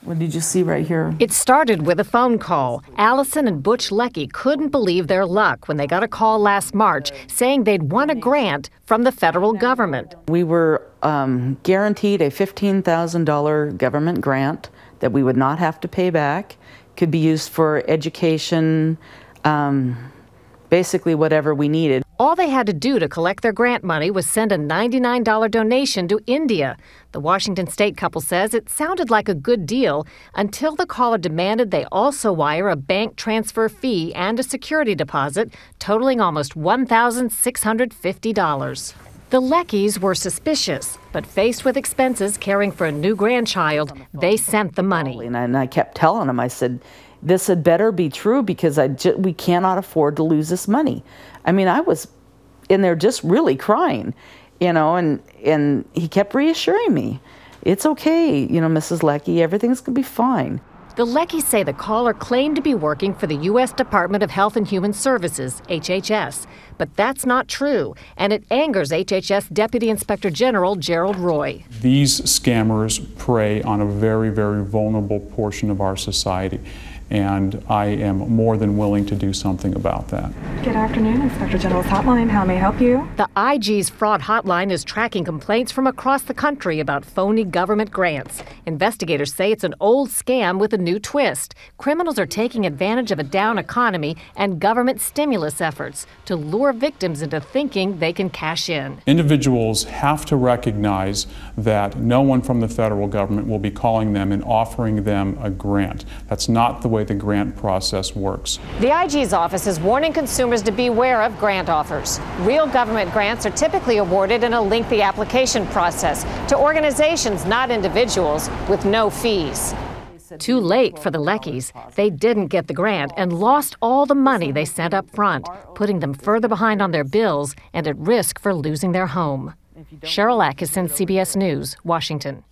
What did you see right here? It started with a phone call. Allison and Butch Leckie couldn't believe their luck when they got a call last March saying they'd won a grant from the federal government. We were guaranteed a $15,000 government grant that we would not have to pay back. Could be used for education, basically whatever we needed. All they had to do to collect their grant money was send a $99 donation to India. The Washington State couple says it sounded like a good deal until the caller demanded they also wire a bank transfer fee and a security deposit totaling almost $1,650. The Leckies were suspicious, but faced with expenses caring for a new grandchild, they sent the money. And I kept telling them, I said, this had better be true because we cannot afford to lose this money. I mean, I was in there just really crying, you know, and he kept reassuring me, it's okay, you know, Mrs. Leckie, everything's going to be fine. The Leckies say the caller claimed to be working for the U.S. Department of Health and Human Services, HHS, but that's not true, and it angers HHS Deputy Inspector General Gerald Roy. These scammers prey on a very, very vulnerable portion of our society, and I am more than willing to do something about that. Good afternoon, Inspector General's hotline. How may I help you? The IG's fraud hotline is tracking complaints from across the country about phony government grants. Investigators say it's an old scam with a new twist. Criminals are taking advantage of a down economy and government stimulus efforts to lure victims into thinking they can cash in. Individuals have to recognize that no one from the federal government will be calling them and offering them a grant. That's not the way the grant process works. The IG's office is warning consumers to beware of grant offers. Real government grants are typically awarded in a lengthy application process to organizations, not individuals, with no fees. Too late for the Leckies. They didn't get the grant and lost all the money they sent up front, putting them further behind on their bills and at risk for losing their home. Sharyl Attkisson, CBS News, Washington.